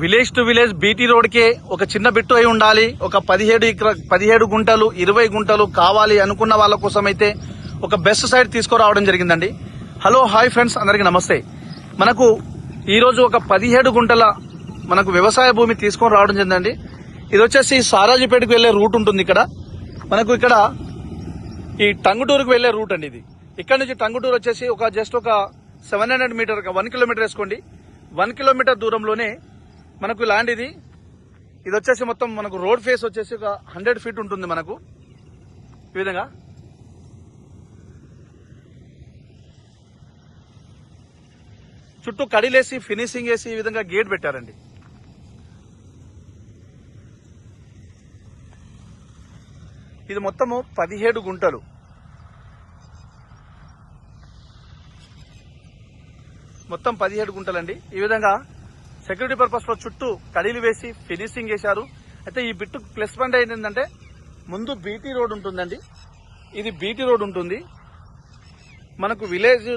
Village to village BT రోడ్కే ఒక చిన్న bit అయి ఉండాలి. ఒక 17 గుంటలు 20 గుంటలు కావాలి అనుకున్న వాళ్ళ కోసం అయితే ఒక బెస్ట్ సైట్ తీసుకురావడం జరిగిందండి. హలో హాయ్ ఫ్రెండ్స్, అందరికీ నమస్తే. మనకు ఈ రోజు ఒక 17 గుంటల మనకు వ్యవసాయ భూమి తీసుకొని రావడం జరిగిందండి. ఇది వచ్చేసి సారాజీపేటకు వెళ్లే రూట్ ఉంటుంది. మనకు ఇక్కడ ఈ టంగుటూరుకు వెళ్లే రూట్ అండి. ఇది ఇక్కడ నుంచి టంగుటూరు వచ్చేసి జస్ట్ ఒక 700 మీటర్ 1 కిలోమీటర్ వేసుకోండి. 1 కిలోమీటర్ దూరంలోనే మనకు ల్యాండ్ ఇది వచ్చేసి మొత్తం మనకు రోడ్ ఫేస్ వచ్చేసి ఒక 100 ఫీట్ ఉంటుంది. మనకు ఈ విధంగా చుట్టూ కడిలేసి ఫినిషింగ్ వేసి ఈ విధంగా గేట్ పెట్టారండి. ఇది మొత్తము 17 గుంటలు. మొత్తం 17 గుంటలండి. ఈ విధంగా సెక్యూరిటీ పర్పస్ లో చుట్టూ కడీలు వేసి ఫినిషింగ్ చేశారు. అయితే ఈ బిట్టు ప్లస్ పాయింట్ ఏంటంటే ముందు బీటీ రోడ్ ఉంటుందండి. ఇది బీటీ రోడ్ ఉంటుంది. మనకు విలేజ్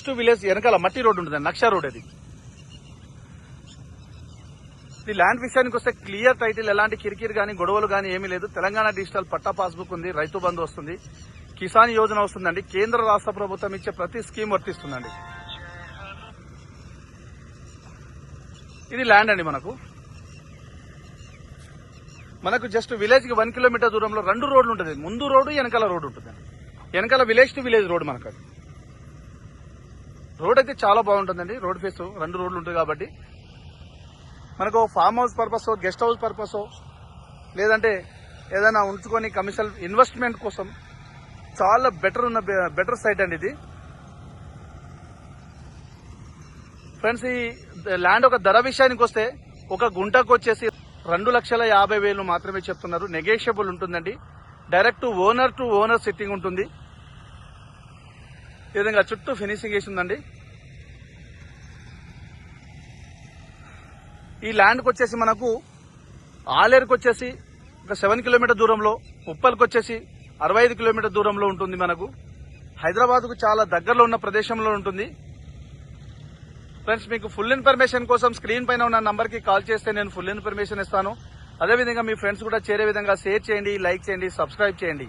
టు విలేజ్ వెనకాల మట్టి రోడ్ ఉంటుంది, నక్షా రోడ్. అది ఈ ల్యాండ్ విషయానికి వస్తే క్లియర్ టైటిల్, ఎలాంటి కిరికిరి గానీ గొడవలు గానీ ఏమీ లేదు. తెలంగాణ డిజిటల్ పట్టా పాస్బుక్ ఉంది, రైతు బంధు వస్తుంది, కిసాన్ యోజన వస్తుందండి. కేంద్ర రాష్ట్ర ప్రభుత్వం ఇచ్చే ప్రతి స్కీమ్ వర్తిస్తుందండి. ఇది ల్యాండ్ అండి. మనకు జస్ట్ విలేజ్ కి 1 కిలోమీటర్ దూరంలో 2 రోడ్లు ఉంటుంది. ముందు రోడ్డు, వెనకాల రోడ్డు ఉంటుంది. వెనకాల విలేజ్ టు విలేజ్ రోడ్. మనకు అది రోడ్ అయితే చాలా బాగుంటుందండి. రోడ్ ఫేస్ 2 రోడ్లు ఉంటుంది కాబట్టి మనకు farm house purpose, guest house purpose, లేదంటే ఏదైనా ఉంచుకొని కమర్షియల్ ఇన్వెస్ట్మెంట్ కోసం చాలా బెటర్ సైట్ అండి ఇది. ఫ్రెండ్స్, ఈ ల్యాండ్ ఒక ధర విషయానికి వస్తే ఒక గుంటకు వచ్చేసి 2,50,000 మాత్రమే చెప్తున్నారు. నెగోషియబుల్ ఉంటుందండి. Direct owner to owner sitting ఉంటుంది. ఈ విధంగా చుట్టూ ఫినిషింగ్ వేసిందండి. ఈ ల్యాండ్కి వచ్చేసి మనకు ఆలేరుకు వచ్చేసి ఒక 7 కిలోమీటర్ దూరంలో, ఉప్పల్కి వచ్చేసి 65 కిలోమీటర్ దూరంలో ఉంటుంది. మనకు హైదరాబాద్కు చాలా దగ్గరలో ఉన్న ప్రదేశంలో ఉంటుంది. ఫ్రెండ్స్, మీకు ఫుల్ ఇన్ఫర్మేషన్ కోసం స్క్రీన్ పైన ఉన్న నంబర్ కి కాల్ చేస్తే నేను ఫుల్ ఇన్ఫర్మేషన్ ఇస్తాను. అదేవిధంగా మీ ఫ్రెండ్స్ కూడా చేరే విధంగా షేర్ చేయండి, లైక్ చేయండి, సబ్స్క్రైబ్ చేయండి.